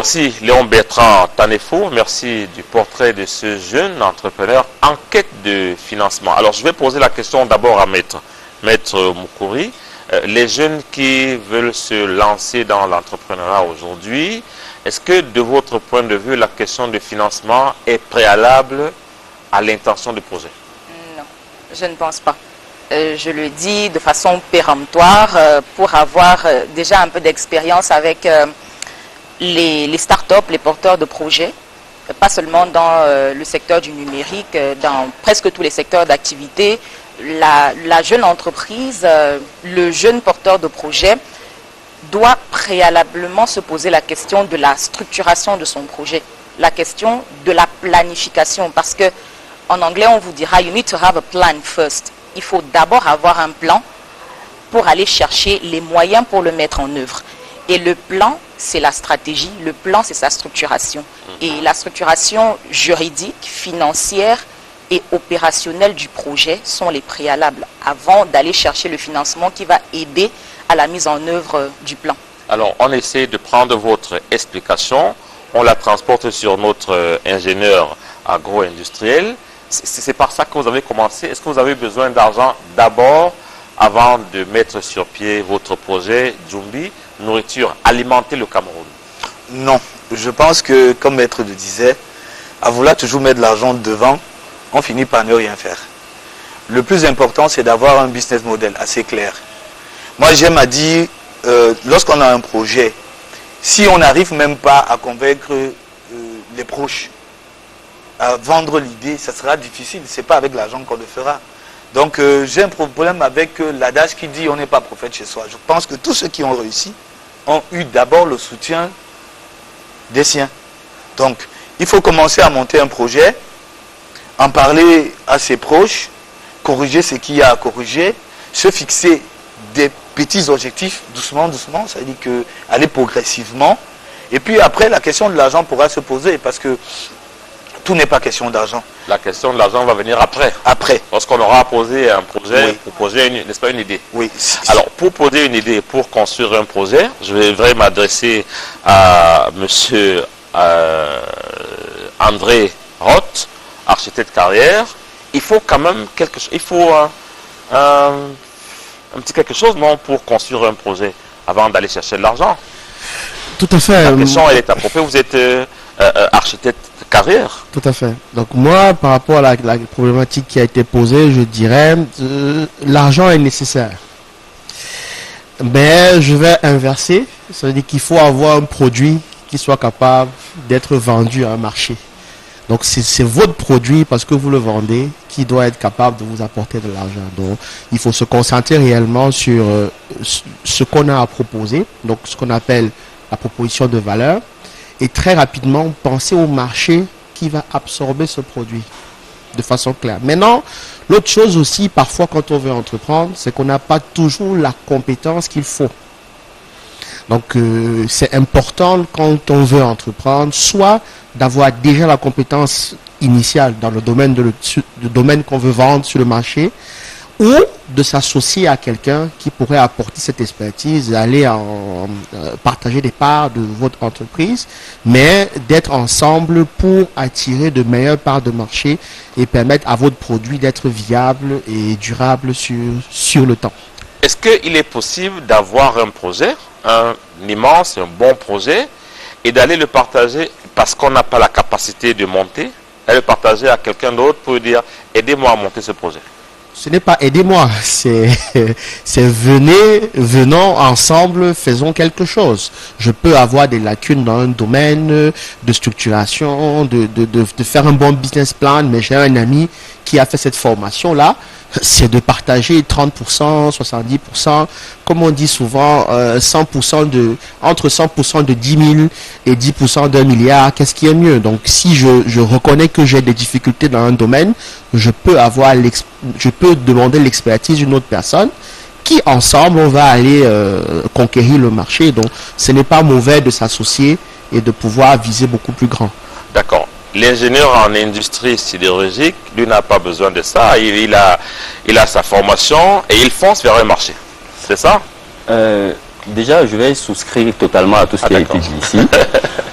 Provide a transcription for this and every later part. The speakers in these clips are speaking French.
Merci Léon Bertrand Tanefo, merci du portrait de ce jeune entrepreneur en quête de financement. Alors je vais poser la question d'abord à Maître Moukouri. Les jeunes qui veulent se lancer dans l'entrepreneuriat aujourd'hui, est-ce que de votre point de vue, la question de financement est préalable à l'intention du projet? Non, je ne pense pas. Je le dis de façon péremptoire pour avoir déjà un peu d'expérience avec les startups, les porteurs de projets, pas seulement dans le secteur du numérique, dans presque tous les secteurs d'activité. La jeune entreprise, le jeune porteur de projet doit préalablement se poser la question de la structuration de son projet, la question de la planification, parce que en anglais on vous dira you need to have a plan first. Il faut d'abord avoir un plan pour aller chercher les moyens pour le mettre en œuvre. Et le plan, c'est la stratégie, le plan, c'est sa structuration. Et la structuration juridique, financière et opérationnelle du projet sont les préalables avant d'aller chercher le financement qui va aider à la mise en œuvre du plan. Alors, on essaie de prendre votre explication, on la transporte sur notre ingénieur agro-industriel. C'est par ça que vous avez commencé. Est-ce que vous avez besoin d'argent d'abord avant de mettre sur pied votre projet Djumbi, nourriture, alimenter le Cameroun? Non, je pense que, comme Maître le disait, à vouloir toujours mettre de l'argent devant, on finit par ne rien faire. Le plus important, c'est d'avoir un business model assez clair. Moi, j'aime à dire, lorsqu'on a un projet, si on n'arrive même pas à convaincre les proches, à vendre l'idée, ça sera difficile. Ce n'est pas avec l'argent qu'on le fera. Donc, j'ai un problème avec l'adage qui dit on n'est pas prophète chez soi. Je pense que tous ceux qui ont réussi ont eu d'abord le soutien des siens. Donc, il faut commencer à monter un projet, en parler à ses proches, corriger ce qu'il y a à corriger, se fixer des petits objectifs doucement, doucement, ça veut dire que aller progressivement. Et puis après, la question de l'argent pourra se poser parce que tout n'est pas question d'argent. La question de l'argent va venir après. Après. Lorsqu'on aura posé un projet, Oui. pour poser n'est-ce pas une idée? Oui. Alors, pour poser une idée, pour construire un projet, je vais m'adresser à monsieur André Roth, architecte carrière. Il faut quand même quelque chose, il faut un petit quelque chose, non, pour construire un projet avant d'aller chercher de l'argent. Tout à fait. La question, elle est appropriée. Vous êtes architecte carrière. Tout à fait. Donc moi, par rapport à la problématique qui a été posée, je dirais l'argent est nécessaire. Mais je vais inverser. Ça veut dire qu'il faut avoir un produit qui soit capable d'être vendu à un marché. Donc c'est votre produit parce que vous le vendez qui doit être capable de vous apporter de l'argent. Donc il faut se concentrer réellement sur ce qu'on a à proposer, donc ce qu'on appelle la proposition de valeur, et très rapidement penser au marché qui va absorber ce produit de façon claire. Maintenant, l'autre chose aussi, parfois quand on veut entreprendre, c'est qu'on n'a pas toujours la compétence qu'il faut. Donc c'est important quand on veut entreprendre, soit d'avoir déjà la compétence initiale dans le domaine qu'on veut vendre sur le marché, ou de s'associer à quelqu'un qui pourrait apporter cette expertise, aller partager des parts de votre entreprise, mais d'être ensemble pour attirer de meilleures parts de marché et permettre à votre produit d'être viable et durable sur le temps. Est-ce qu'il est possible d'avoir un projet, un immense, un bon projet, et d'aller le partager parce qu'on n'a pas la capacité de monter, et le partager à quelqu'un d'autre pour lui dire « aidez-moi à monter ce projet ». Ce n'est pas aidez-moi, c'est venons ensemble, faisons quelque chose. Je peux avoir des lacunes dans un domaine de structuration, de faire un bon business plan, mais j'ai un ami qui a fait cette formation-là, c'est de partager 30%, 70%, comme on dit souvent, 100% entre 100% de 10 000 et 10% d'un milliard, qu'est-ce qui est mieux? Donc si je reconnais que j'ai des difficultés dans un domaine, je peux demander l'expertise d'une autre personne qui ensemble on va aller conquérir le marché. Donc ce n'est pas mauvais de s'associer et de pouvoir viser beaucoup plus grand. D'accord. L'ingénieur en industrie sidérurgique, lui, n'a pas besoin de ça. Il a sa formation et il fonce vers un marché. C'est ça? Déjà, je vais souscrire totalement à tout ce qui a été dit ici.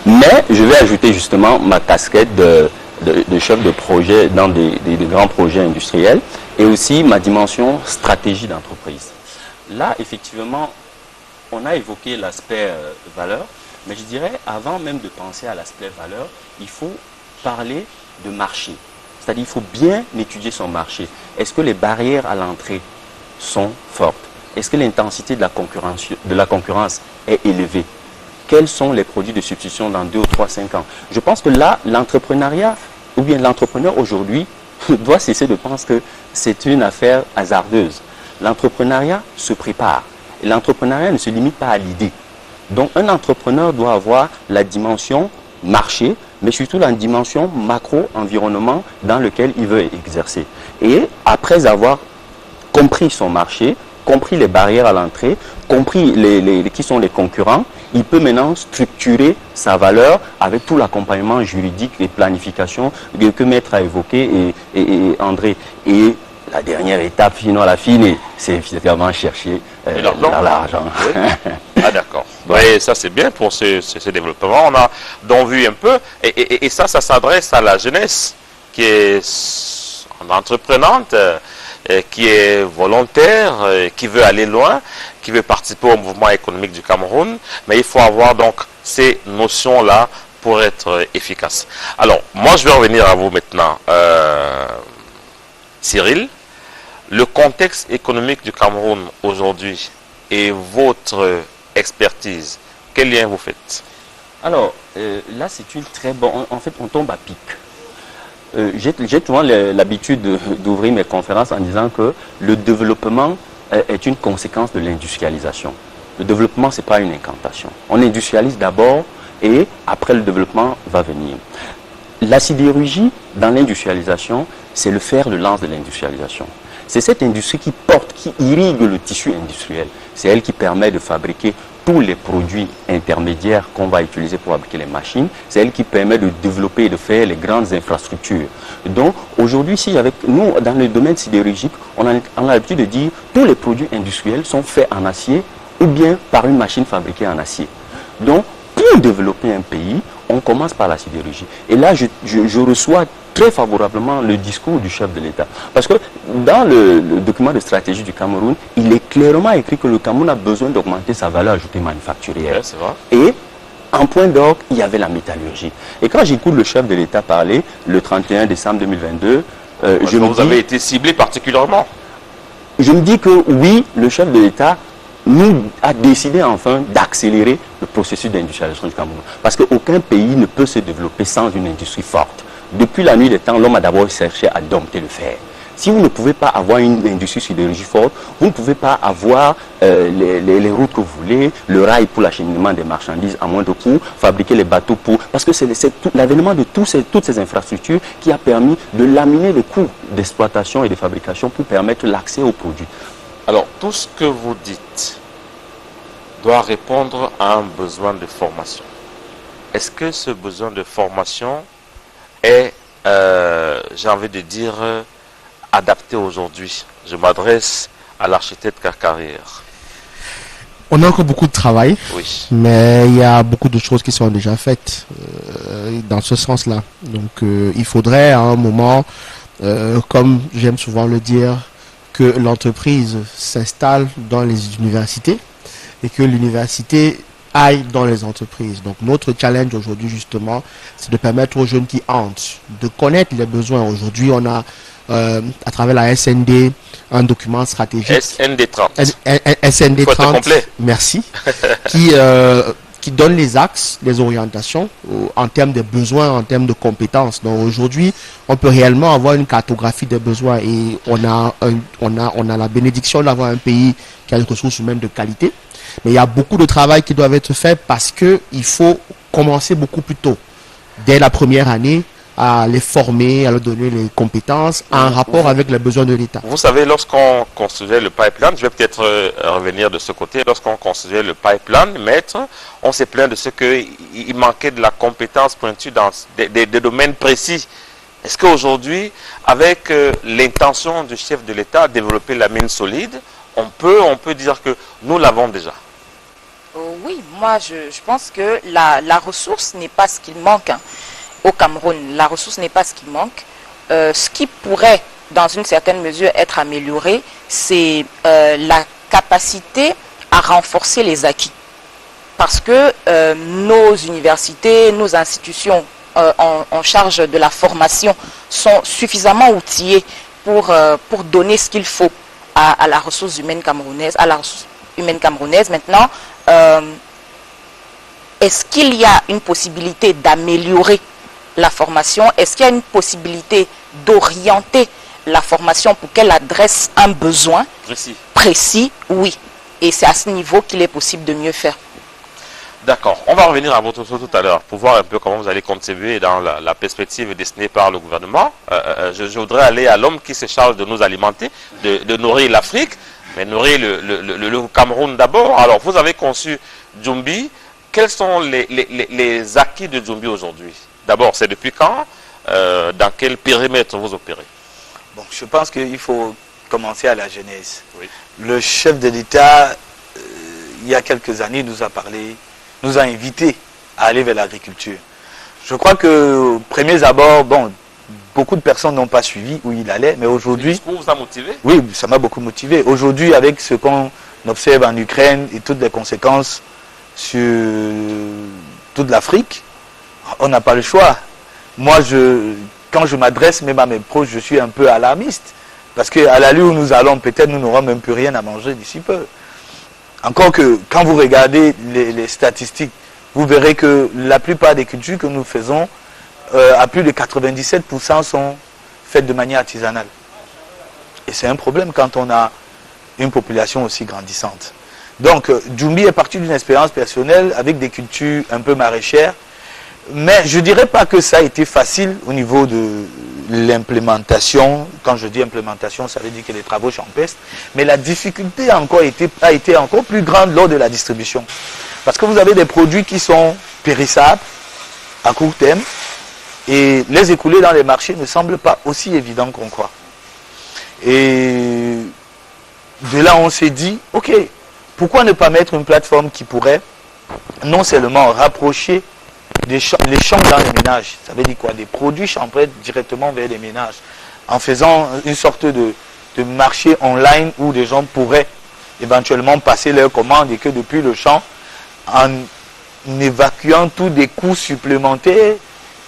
Mais je vais ajouter justement ma casquette de chef de projet dans des grands projets industriels et aussi ma dimension stratégie d'entreprise. Là, effectivement, on a évoqué l'aspect valeur, mais je dirais, avant même de penser à l'aspect valeur, il faut parler de marché. C'est-à-dire, il faut bien étudier son marché. Est-ce que les barrières à l'entrée sont fortes? Est-ce que l'intensité de la concurrence est élevée? Quels sont les produits de substitution dans 2 ou 3, 5 ans? Je pense que là, l'entrepreneuriat, ou bien l'entrepreneur aujourd'hui, doit cesser de penser que c'est une affaire hasardeuse. L'entrepreneuriat se prépare. Et l'entrepreneuriat ne se limite pas à l'idée. Donc, un entrepreneur doit avoir la dimension marché, mais surtout la dimension macro-environnement dans lequel il veut exercer. Et après avoir compris son marché, compris les barrières à l'entrée, compris qui sont les concurrents, il peut maintenant structurer sa valeur avec tout l'accompagnement juridique et planification que Maître a évoqué et André. Et la dernière étape, sinon la fine, c'est évidemment chercher l'argent. Oui. Ah d'accord. Oui, ça c'est bien pour ce développement. On a donc vu un peu, et ça s'adresse à la jeunesse qui est entreprenante, qui est volontaire, qui veut aller loin, qui veut participer au mouvement économique du Cameroun, mais il faut avoir donc ces notions-là pour être efficace. Alors, moi je vais revenir à vous maintenant, Cyril. Le contexte économique du Cameroun aujourd'hui et votre expertise, quel lien vous faites? Alors, là c'est une très bonne... En fait, on tombe à pic. J'ai souvent l'habitude d'ouvrir mes conférences en disant que le développement est une conséquence de l'industrialisation. Le développement, ce n'est pas une incantation. On industrialise d'abord et après le développement va venir. La sidérurgie, dans l'industrialisation, c'est le fer de lance de l'industrialisation. C'est cette industrie qui porte, qui irrigue le tissu industriel. C'est elle qui permet de fabriquer tous les produits intermédiaires qu'on va utiliser pour fabriquer les machines. C'est elle qui permet de développer et de faire les grandes infrastructures. Donc aujourd'hui, si avec nous, dans le domaine sidérurgique, on a l'habitude de dire que tous les produits industriels sont faits en acier ou bien par une machine fabriquée en acier. Donc, pour développer un pays, on commence par la sidérurgie. Et là, je reçois très favorablement le discours du chef de l'État. Parce que dans le document de stratégie du Cameroun, il est clairement écrit que le Cameroun a besoin d'augmenter sa valeur ajoutée manufacturière. C'est vrai. Et en point d'orgue, il y avait la métallurgie. Et quand j'écoute le chef de l'État parler, le 31 décembre 2022, vous avez été ciblé particulièrement. Je me dis que oui, le chef de l'État nous a décidé enfin d'accélérer le processus d'industrialisation du Cameroun. Parce qu'aucun pays ne peut se développer sans une industrie forte. Depuis la nuit des temps, l'homme a d'abord cherché à dompter le fer. Si vous ne pouvez pas avoir une industrie sidérurgie forte, vous ne pouvez pas avoir les routes que vous voulez, le rail pour l'acheminement des marchandises à moindre coût, fabriquer les bateaux pour... Parce que c'est l'avènement de toutes ces infrastructures qui a permis de laminer les coûts d'exploitation et de fabrication pour permettre l'accès aux produits. Alors, tout ce que vous dites doit répondre à un besoin de formation. Est-ce que ce besoin de formation est, j'ai envie de dire, adapté aujourd'hui? Je m'adresse à l'architecte Carcarrière. On a encore beaucoup de travail, Oui. mais il y a beaucoup de choses qui sont déjà faites dans ce sens-là. Donc, il faudrait à un moment, comme j'aime souvent le dire, que l'entreprise s'installe dans les universités et que l'université aille dans les entreprises. Donc notre challenge aujourd'hui justement, c'est de permettre aux jeunes qui entrent de connaître les besoins. Aujourd'hui, on a à travers la SND un document stratégique. SND 30. SND 30. Complet. Merci. qui donne les axes, les orientations en termes de besoins, en termes de compétences. Donc aujourd'hui, on peut réellement avoir une cartographie des besoins et on a la bénédiction d'avoir un pays qui a des ressources humaines de qualité. Mais il y a beaucoup de travail qui doit être fait parce que il faut commencer beaucoup plus tôt, dès la première année, à les former, à leur donner les compétences en rapport avec les besoins de l'État. Vous savez, lorsqu'on construisait le pipeline, je vais peut-être revenir de ce côté, lorsqu'on construisait le pipeline, maître, on s'est plaint de ce qu'il manquait de la compétence pointue dans des domaines précis. Est-ce qu'aujourd'hui, avec l'intention du chef de l'État à développer la mine solide, on peut dire que nous l'avons déjà? Oui, moi je pense que la ressource n'est pas ce qu'il manque au Cameroun. La ressource n'est pas ce qui manque. Ce qui pourrait, dans une certaine mesure, être amélioré, c'est la capacité à renforcer les acquis. Parce que nos universités, nos institutions en charge de la formation sont suffisamment outillées pour donner ce qu'il faut à la ressource humaine camerounaise, Maintenant, est-ce qu'il y a une possibilité d'améliorer la formation? Est-ce qu'il y a une possibilité d'orienter la formation pour qu'elle adresse un besoin précis? Oui. Et c'est à ce niveau qu'il est possible de mieux faire. D'accord. On va revenir à votre chose tout à l'heure pour voir un peu comment vous allez contribuer dans la perspective dessinée par le gouvernement. Je voudrais aller à l'homme qui se charge de nous alimenter, de nourrir l'Afrique, mais nourrir le Cameroun d'abord. Alors, vous avez conçu Djumbi. Quels sont les acquis de Djumbi aujourd'hui? D'abord, c'est depuis quand? Dans quel périmètre vous opérez? Bon, je pense qu'il faut commencer à la genèse. Oui. Le chef de l'État, il y a quelques années, nous a invités à aller vers l'agriculture. Je crois que, premiers abords, bon, beaucoup de personnes n'ont pas suivi où il allait, mais aujourd'hui... Le discours vous a motivé? Oui, ça m'a beaucoup motivé. Aujourd'hui, avec ce qu'on observe en Ukraine et toutes les conséquences sur toute l'Afrique, on n'a pas le choix. Moi, quand je m'adresse même à mes proches, je suis un peu alarmiste. Parce qu'à l'allure où nous allons, peut-être nous n'aurons même plus rien à manger d'ici peu. Encore que, quand vous regardez les statistiques, vous verrez que la plupart des cultures que nous faisons, à plus de 97% sont faites de manière artisanale. Et c'est un problème quand on a une population aussi grandissante. Donc, Djumbi est parti d'une expérience personnelle avec des cultures un peu maraîchères. Mais je ne dirais pas que ça a été facile au niveau de l'implémentation. Quand je dis implémentation, ça veut dire que les travaux champestres. Mais la difficulté a été encore plus grande lors de la distribution. Parce que vous avez des produits qui sont périssables à court terme. Et les écouler dans les marchés ne semble pas aussi évident qu'on croit. Et de là, on s'est dit, ok, pourquoi ne pas mettre une plateforme qui pourrait non seulement rapprocher les champs dans les ménages, ça veut dire quoi? Des produits champêtres directement vers les ménages, en faisant une sorte de marché online où des gens pourraient éventuellement passer leurs commandes et que depuis le champ, en évacuant tous des coûts supplémentaires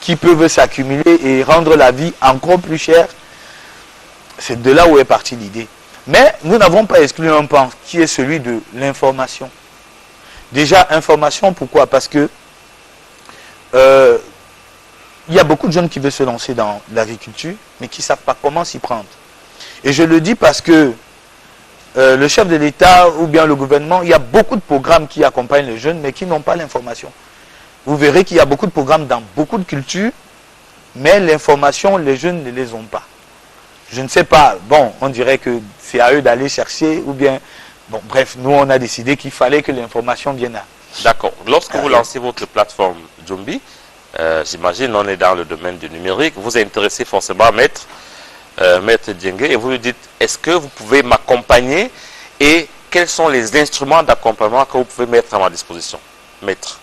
qui peuvent s'accumuler et rendre la vie encore plus chère. C'est de là où est partie l'idée. Mais nous n'avons pas exclu un pan qui est celui de l'information. Déjà, information, pourquoi? Parce que il y a beaucoup de jeunes qui veulent se lancer dans l'agriculture, mais qui ne savent pas comment s'y prendre. Et je le dis parce que le chef de l'État ou bien le gouvernement, il y a beaucoup de programmes qui accompagnent les jeunes, mais qui n'ont pas l'information. Vous verrez qu'il y a beaucoup de programmes dans beaucoup de cultures, mais l'information, les jeunes ne les ont pas. Je ne sais pas, bon, on dirait que c'est à eux d'aller chercher, ou bien, bon, bref, nous on a décidé qu'il fallait que l'information vienne à... D'accord. Lorsque vous lancez votre plateforme Djumbi, j'imagine on est dans le domaine du numérique, vous intéressez forcément Maître Diengue et vous lui dites, est-ce que vous pouvez m'accompagner et quels sont les instruments d'accompagnement que vous pouvez mettre à ma disposition, Maître?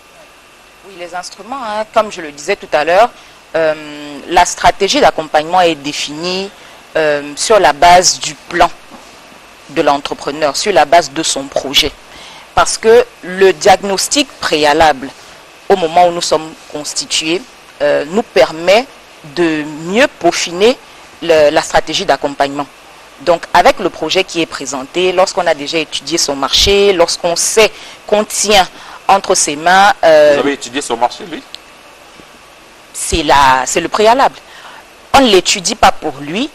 Oui, les instruments, hein, comme je le disais tout à l'heure, la stratégie d'accompagnement est définie sur la base du plan de l'entrepreneur, sur la base de son projet. Parce que le diagnostic préalable, au moment où nous sommes constitués, nous permet de mieux peaufiner la stratégie d'accompagnement. Donc, avec le projet qui est présenté, lorsqu'on a déjà étudié son marché, lorsqu'on sait qu'on tient entre ses mains... Vous avez étudié son marché, lui? C'est le préalable. On ne l'étudie pas pour lui,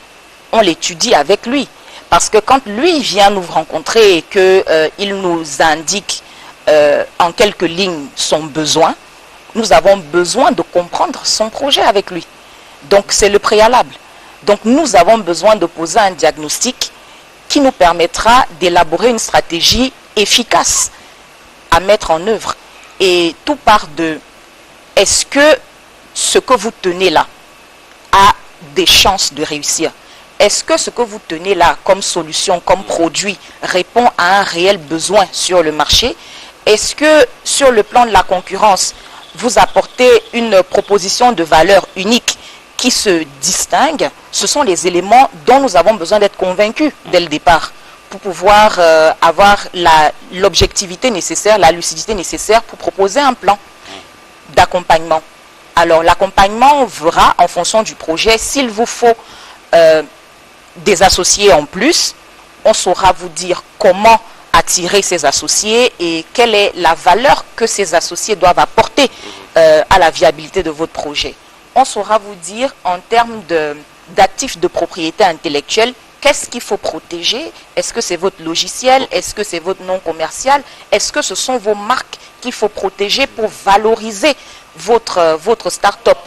on l'étudie avec lui. Parce que quand lui vient nous rencontrer et qu'il nous indique en quelques lignes son besoin, nous avons besoin de comprendre son projet avec lui. Donc c'est le préalable. Donc nous avons besoin de poser un diagnostic qui nous permettra d'élaborer une stratégie efficace à mettre en œuvre. Et tout part de, est-ce que ce que vous tenez là a des chances de réussir? Est-ce que ce que vous tenez là comme solution, comme produit, répond à un réel besoin sur le marché? est-ce que sur le plan de la concurrence, vous apportez une proposition de valeur unique qui se distingue? Ce sont les éléments dont nous avons besoin d'être convaincus dès le départ pour pouvoir avoir l'objectivité nécessaire, la lucidité nécessaire pour proposer un plan d'accompagnement. Alors l'accompagnement verra en fonction du projet. S'il vous faut des associés en plus, on saura vous dire comment attirer ces associés et quelle est la valeur que ces associés doivent apporter à la viabilité de votre projet. On saura vous dire en termes d'actifs de propriété intellectuelle, qu'est-ce qu'il faut protéger? Est-ce que c'est votre logiciel? Est-ce que c'est votre nom commercial? Est-ce que ce sont vos marques qu'il faut protéger pour valoriser votre start-up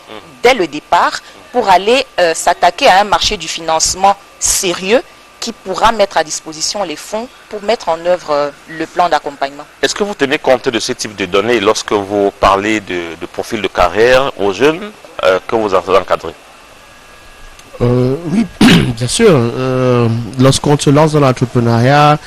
dès le départ pour aller s'attaquer à un marché du financement sérieux qui pourra mettre à disposition les fonds pour mettre en œuvre le plan d'accompagnement? Est-ce que vous tenez compte de ce type de données lorsque vous parlez de profil de carrière aux jeunes que vous encadrez? Oui, bien sûr. Lorsqu'on se lance dans l'entrepreneuriat,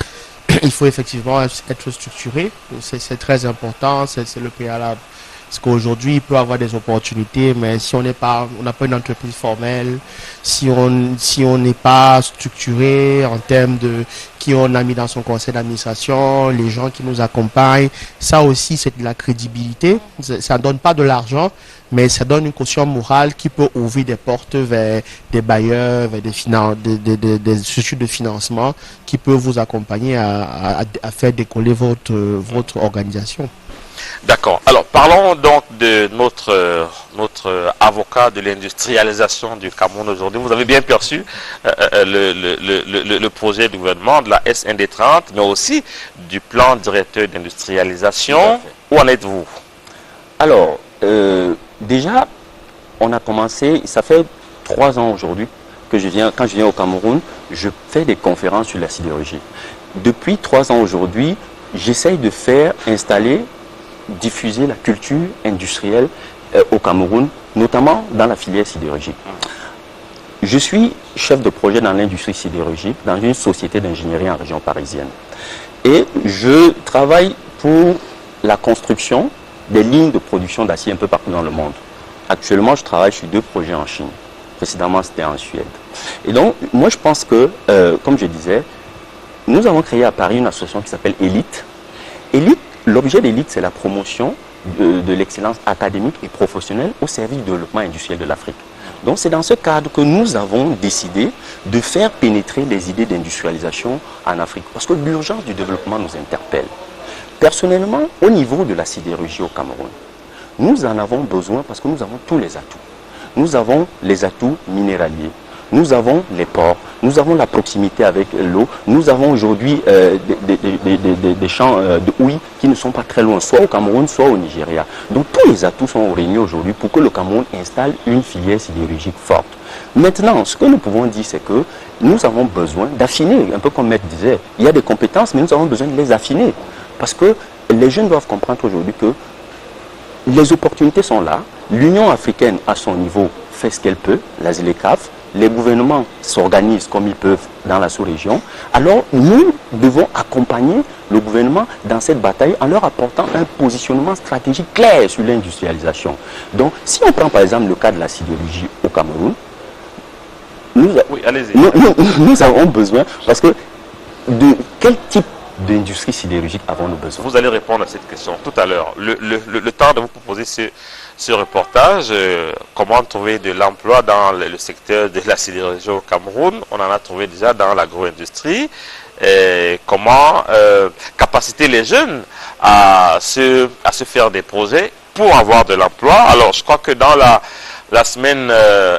il faut effectivement être structuré. C'est très important, c'est le préalable. Parce qu'aujourd'hui, il peut y avoir des opportunités, mais si on n'a pas une entreprise formelle, si on n'est pas structuré en termes de qui on a mis dans son conseil d'administration, les gens qui nous accompagnent, ça aussi c'est de la crédibilité. Ça ne donne pas de l'argent, mais ça donne une caution morale qui peut ouvrir des portes vers des bailleurs, vers des structures de financement qui peuvent vous accompagner à faire décoller votre organisation. D'accord. Alors, parlons donc de notre avocat de l'industrialisation du Cameroun aujourd'hui. Vous avez bien perçu le projet du gouvernement de la SND30, mais aussi du plan directeur d'industrialisation. Où en êtes-vous? Alors, déjà, on a commencé, ça fait 3 ans aujourd'hui que quand je viens au Cameroun, je fais des conférences sur la sidérurgie. Depuis 3 ans aujourd'hui, j'essaye de diffuser la culture industrielle au Cameroun, notamment dans la filière sidérurgique. Je suis chef de projet dans l'industrie sidérurgique, dans une société d'ingénierie en région parisienne. Et je travaille pour la construction des lignes de production d'acier un peu partout dans le monde. Actuellement, je travaille sur 2 projets en Chine. Précédemment, c'était en Suède. Et donc, moi, je pense que, comme je disais, nous avons créé à Paris une association qui s'appelle Elite. Elite, l'objet d'Elite, c'est la promotion de l'excellence académique et professionnelle au service du développement industriel de l'Afrique. Donc c'est dans ce cadre que nous avons décidé de faire pénétrer les idées d'industrialisation en Afrique. Parce que l'urgence du développement nous interpelle. Personnellement, au niveau de la sidérurgie au Cameroun, nous en avons besoin parce que nous avons tous les atouts. Nous avons les atouts minéraliers. Nous avons les ports, nous avons la proximité avec l'eau, nous avons aujourd'hui des champs de houille qui ne sont pas très loin, soit au Cameroun, soit au Nigeria. Donc tous les atouts sont réunis aujourd'hui pour que le Cameroun installe une filière sidérurgique forte. Maintenant, ce que nous pouvons dire, c'est que nous avons besoin d'affiner, un peu comme Maître disait, il y a des compétences, mais nous avons besoin de les affiner. Parce que les jeunes doivent comprendre aujourd'hui que les opportunités sont là, l'Union africaine à son niveau fait ce qu'elle peut, la ZLECAf, les gouvernements s'organisent comme ils peuvent dans la sous-région, alors nous devons accompagner le gouvernement dans cette bataille en leur apportant un positionnement stratégique clair sur l'industrialisation. Donc, si on prend par exemple le cas de la sidérurgie au Cameroun, nous avons besoin, parce que de quel type d'industrie sidérurgique avons-nous besoin? Vous allez répondre à cette question tout à l'heure. Le temps de vous proposer ce reportage, comment trouver de l'emploi dans le secteur de la sidérurgie au Cameroun. On en a trouvé déjà dans l'agro-industrie. Comment capaciter les jeunes à se faire des projets pour avoir de l'emploi. Alors, je crois que dans la semaine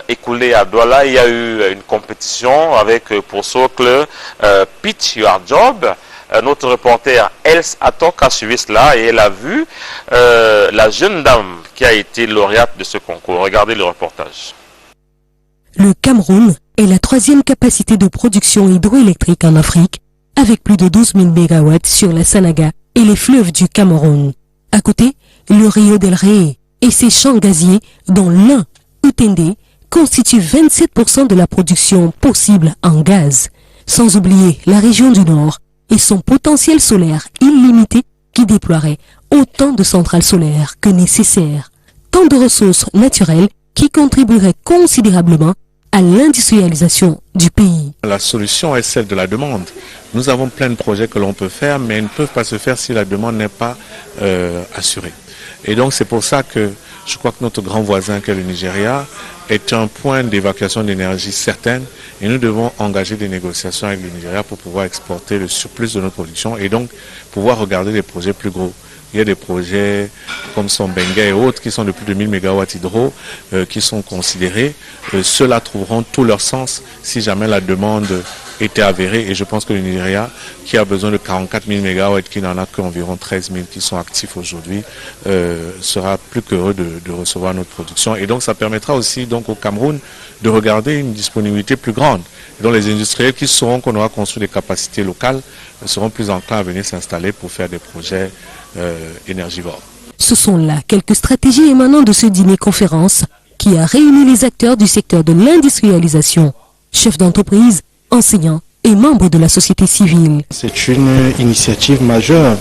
écoulée à Douala, il y a eu une compétition avec pour socle Pitch Your Job. Notre reporter Els Atok a suivi cela et elle a vu la jeune dame qui a été lauréate de ce concours. Regardez le reportage. Le Cameroun est la 3e capacité de production hydroélectrique en Afrique, avec plus de 12 000 MW sur la Sanaga et les fleuves du Cameroun. À côté, le Rio del Rey et ses champs gaziers, dont l'un, Utende, constitue 27% de la production possible en gaz. Sans oublier la région du Nord et son potentiel solaire illimité qui déploierait autant de centrales solaires que nécessaire. Tant de ressources naturelles qui contribueraient considérablement à l'industrialisation du pays. La solution est celle de la demande. Nous avons plein de projets que l'on peut faire, mais ils ne peuvent pas se faire si la demande n'est pas assurée. Et donc c'est pour ça que je crois que notre grand voisin qu'est le Nigeria est un point d'évacuation d'énergie certaine et nous devons engager des négociations avec le Nigeria pour pouvoir exporter le surplus de notre production et donc pouvoir regarder des projets plus gros. Il y a des projets comme Sombenga et autres qui sont de plus de 1000 MW hydro qui sont considérés. Ceux-là trouveront tout leur sens si jamais la demande était avérée. Et je pense que le Nigeria, qui a besoin de 44 000 MW, qui n'en a qu'environ 13 000 qui sont actifs aujourd'hui, sera plus qu'heureux de recevoir notre production. Et donc ça permettra aussi donc, au Cameroun de regarder une disponibilité plus grande. Et donc les industriels qui sauront qu'on aura construit des capacités locales seront plus enclins à venir s'installer pour faire des projets énergivores. Ce sont là quelques stratégies émanant de ce dîner-conférence qui a réuni les acteurs du secteur de l'industrialisation, chefs d'entreprise, enseignants et membres de la société civile. C'est une initiative majeure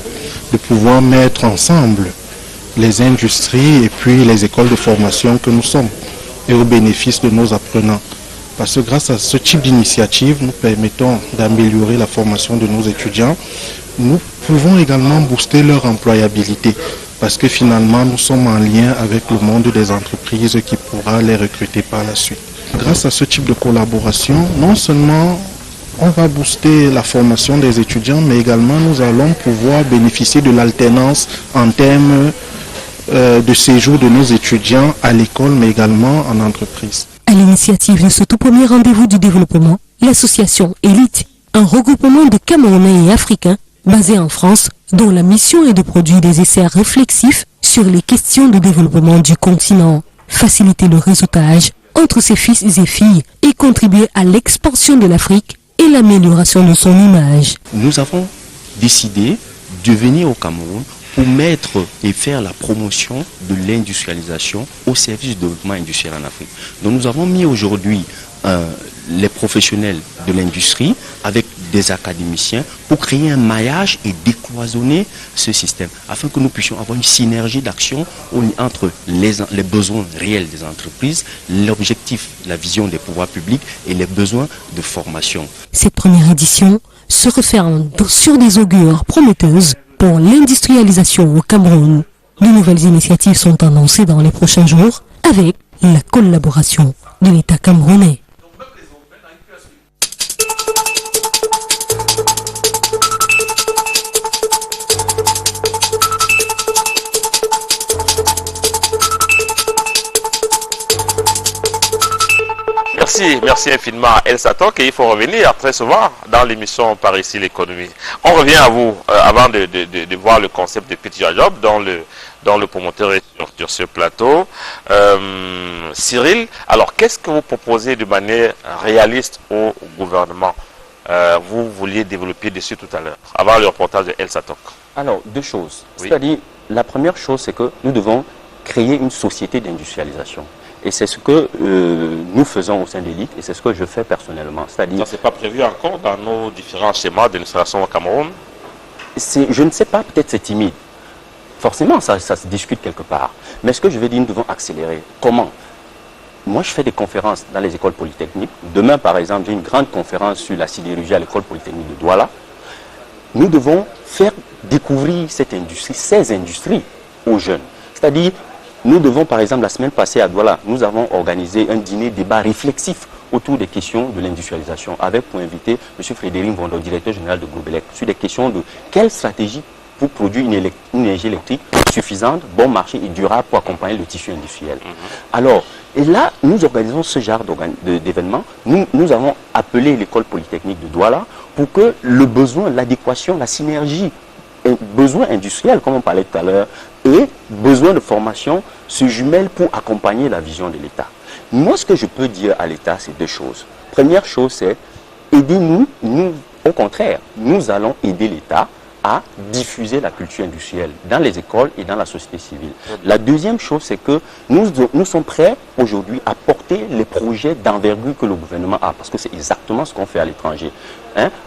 de pouvoir mettre ensemble les industries et puis les écoles de formation que nous sommes et au bénéfice de nos apprenants. Parce que grâce à ce type d'initiative, nous permettons d'améliorer la formation de nos étudiants. Nous pouvons également booster leur employabilité parce que finalement nous sommes en lien avec le monde des entreprises qui pourra les recruter par la suite. Grâce à ce type de collaboration, non seulement on va booster la formation des étudiants, mais également nous allons pouvoir bénéficier de l'alternance en termes de séjour de nos étudiants à l'école, mais également en entreprise. À l'initiative de ce tout premier rendez-vous du développement, l'association Elite, un regroupement de Camerounais et Africains basé en France, dont la mission est de produire des essais réflexifs sur les questions de développement du continent, faciliter le réseautage entre ses fils et filles et contribuer à l'expansion de l'Afrique et l'amélioration de son image. Nous avons décidé de venir au Cameroun pour mettre et faire la promotion de l'industrialisation au service du développement industriel en Afrique. Donc nous avons mis aujourd'hui les professionnels de l'industrie avec des académiciens pour créer un maillage et décloisonner ce système afin que nous puissions avoir une synergie d'action entre les besoins réels des entreprises, l'objectif, la vision des pouvoirs publics et les besoins de formation. Cette première édition se referme sur des augures prometteuses pour l'industrialisation au Cameroun. De nouvelles initiatives sont annoncées dans les prochains jours avec la collaboration de l'État camerounais. Merci infiniment à El Satok et il faut revenir très souvent dans l'émission Par ici l'économie. On revient à vous avant de voir le concept de Petit Job dont le promoteur est sur ce plateau. Cyril, alors qu'est-ce que vous proposez de manière réaliste au gouvernement? Vous vouliez développer dessus tout à l'heure, avant le reportage de El Satok. Alors, deux choses. Oui. C'est-à-dire, la première chose, c'est que nous devons créer une société d'industrialisation. Et c'est ce que nous faisons au sein de l'élite et c'est ce que je fais personnellement. C'est-à-dire, Ça, c'est pas prévu encore dans nos différents schémas d'installation au Cameroun? je ne sais pas, peut-être c'est timide. Forcément, ça se discute quelque part. Mais ce que je veux dire, nous devons accélérer. Comment? Moi, je fais des conférences dans les écoles polytechniques. Demain, par exemple, j'ai une grande conférence sur la sidérurgie à l'école polytechnique de Douala. Nous devons faire découvrir cette industrie, ces industries aux jeunes. C'est-à-dire, nous devons, par exemple, la semaine passée à Douala, nous avons organisé un dîner-débat réflexif autour des questions de l'industrialisation avec pour inviter M. Frédéric Vondo, directeur général de Globelec, sur des questions de quelle stratégie pour produire une énergie électrique suffisante, bon marché et durable pour accompagner le tissu industriel. Alors, et là, nous organisons ce genre d'événements. Nous avons appelé l'école polytechnique de Douala pour que le besoin, l'adéquation, la synergie, besoin industriel, comme on parlait tout à l'heure, et besoin de formation se jumellent pour accompagner la vision de l'État. Moi, ce que je peux dire à l'État, c'est deux choses. Première chose, c'est aidez-nous. Nous, au contraire, nous allons aider l'État à diffuser la culture industrielle dans les écoles et dans la société civile. La deuxième chose, c'est que nous sommes prêts aujourd'hui à porter les projets d'envergure que le gouvernement a, parce que c'est exactement ce qu'on fait à l'étranger.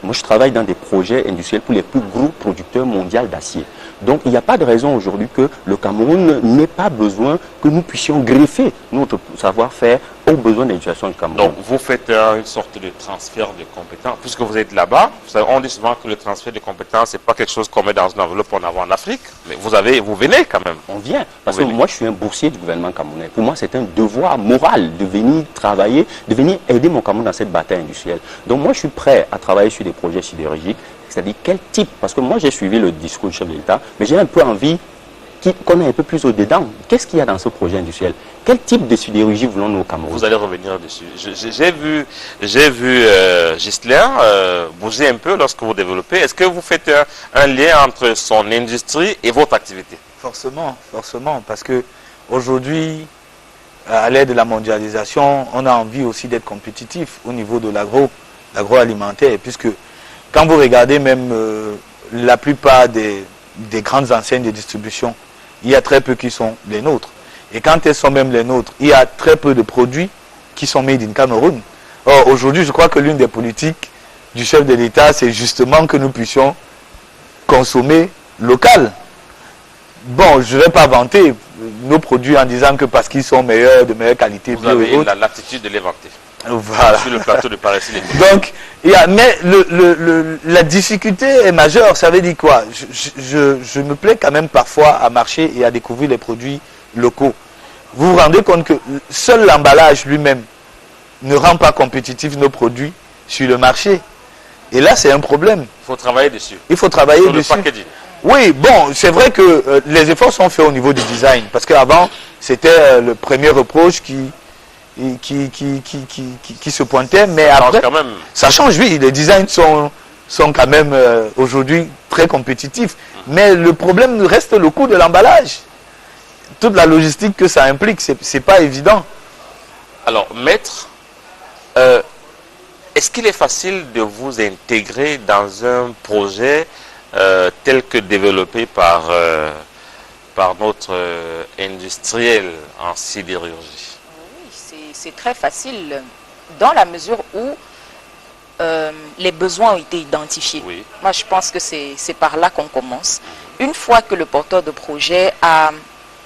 Moi, je travaille dans des projets industriels pour les plus gros producteurs mondiaux d'acier. Donc il n'y a pas de raison aujourd'hui que le Cameroun n'ait pas besoin que nous puissions greffer notre savoir-faire aux besoins de l'éducation du Cameroun. Donc vous faites une sorte de transfert de compétences. Puisque vous êtes là-bas, on dit souvent que le transfert de compétences, ce n'est pas quelque chose qu'on met dans une enveloppe en avant en Afrique. Mais vous venez quand même. On vient. Parce que moi, je suis un boursier du gouvernement camerounais. Pour moi, c'est un devoir moral de venir travailler, de venir aider mon Cameroun dans cette bataille industrielle. Donc moi, je suis prêt à travailler sur des projets sidérurgiques. C'est-à-dire quel type, parce que moi j'ai suivi le discours du chef de l'État, mais j'ai un peu envie qu'on ait un peu plus au-dedans. Qu'est-ce qu'il y a dans ce projet industriel? Quel type de sidérurgie voulons-nous au Cameroun? Vous allez revenir dessus. J'ai vu Gisler bouger un peu lorsque vous développez. Est-ce que vous faites un lien entre son industrie et votre activité? Forcément, parce que aujourd'hui, à l'aide de la mondialisation, on a envie aussi d'être compétitif au niveau de l'agroalimentaire, puisque quand vous regardez même la plupart des grandes enseignes de distribution, il y a très peu qui sont les nôtres. Et quand elles sont même les nôtres, il y a très peu de produits qui sont made in Cameroun. Or, aujourd'hui, je crois que l'une des politiques du chef de l'État, c'est justement que nous puissions consommer local. Bon, je ne vais pas vanter nos produits en disant que parce qu'ils sont meilleurs, de meilleure qualité, vous avez la latitude de les vanter. Voilà. Sur le plateau de Paris. Donc, mais la difficulté est majeure. Ça veut dire quoi? Je me plais quand même parfois à marcher et à découvrir les produits locaux. Vous vous rendez compte que seul l'emballage lui-même ne rend pas compétitifs nos produits sur le marché. Et là, c'est un problème. Il faut travailler dessus. Il faut travailler sur dessus. Le packaging. Oui, bon, c'est vrai que les efforts sont faits au niveau du design. Parce qu'avant, c'était le premier reproche qui se pointait, mais après, quand même. Ça change, oui, les designs sont quand même aujourd'hui très compétitifs, mais le problème reste le coût de l'emballage. Toute la logistique que ça implique, c'est pas évident. Alors, maître, est-ce qu'il est facile de vous intégrer dans un projet tel que développé par notre industriel en sidérurgie? C'est très facile dans la mesure où les besoins ont été identifiés. Oui. Moi, je pense que c'est par là qu'on commence. Une fois que le porteur de projet a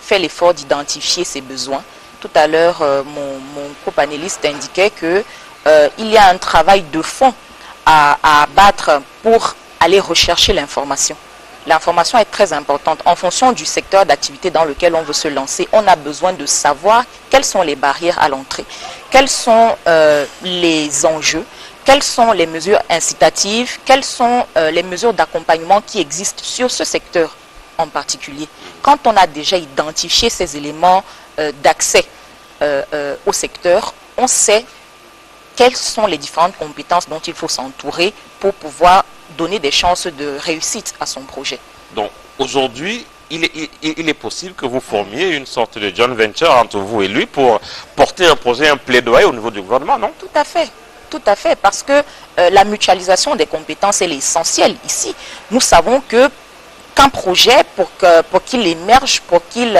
fait l'effort d'identifier ses besoins, tout à l'heure, mon copanéliste indiquait qu'il y a un travail de fond à abattre pour aller rechercher l'information. L'information est très importante. En fonction du secteur d'activité dans lequel on veut se lancer, on a besoin de savoir quelles sont les barrières à l'entrée, quels sont les enjeux, quelles sont les mesures incitatives, quelles sont les mesures d'accompagnement qui existent sur ce secteur en particulier. Quand on a déjà identifié ces éléments d'accès au secteur, on sait quelles sont les différentes compétences dont il faut s'entourer pour pouvoir donner des chances de réussite à son projet. Donc aujourd'hui, il est possible que vous formiez une sorte de joint venture entre vous et lui pour porter un projet, un plaidoyer au niveau du gouvernement, non? Tout à fait, parce que la mutualisation des compétences est essentielle ici. Nous savons que qu'un projet, pour qu'il émerge, pour qu'il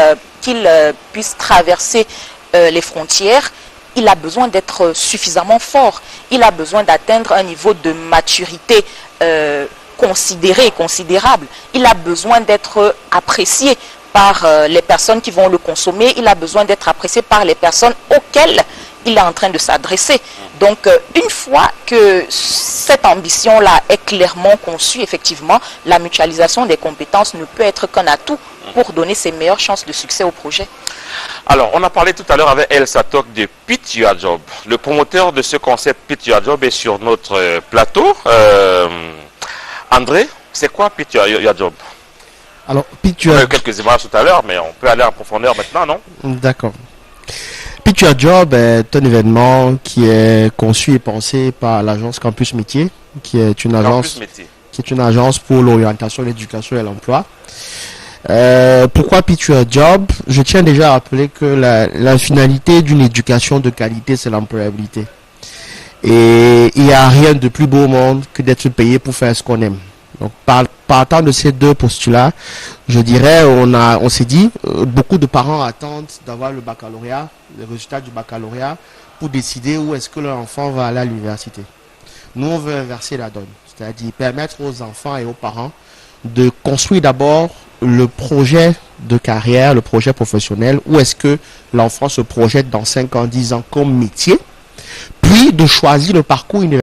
puisse traverser les frontières, il a besoin d'être suffisamment fort. Il a besoin d'atteindre un niveau de maturité considérable. Il a besoin d'être apprécié par les personnes qui vont le consommer. Il a besoin d'être apprécié par les personnes auxquelles il est en train de s'adresser. Donc, une fois que cette ambition-là est clairement conçue, effectivement, la mutualisation des compétences ne peut être qu'un atout pour donner ses meilleures chances de succès au projet. Alors, on a parlé tout à l'heure avec El Satok de Pick Your Job. Le promoteur de ce concept Pick Your Job est sur notre plateau. André, c'est quoi Pick Your Job? Alors, Pick Your... On a eu quelques images tout à l'heure, mais on peut aller en profondeur maintenant, non? D'accord. Pick Your Job est un événement qui est conçu et pensé par l'agence Campus Métier, qui est une agence pour l'orientation, l'éducation et l'emploi. Pourquoi Pick Your Job? Je tiens déjà à rappeler que la finalité d'une éducation de qualité, c'est l'employabilité. Et il n'y a rien de plus beau au monde que d'être payé pour faire ce qu'on aime. Donc, partant de ces deux postulats, je dirais, on s'est dit, beaucoup de parents attendent d'avoir le baccalauréat, le résultat du baccalauréat, pour décider où est-ce que leur enfant va aller à l'université. Nous, on veut inverser la donne, c'est-à-dire permettre aux enfants et aux parents de construire d'abord le projet de carrière, le projet professionnel, où est-ce que l'enfant se projette dans 5 ans, 10 ans comme métier, puis de choisir le parcours universitaire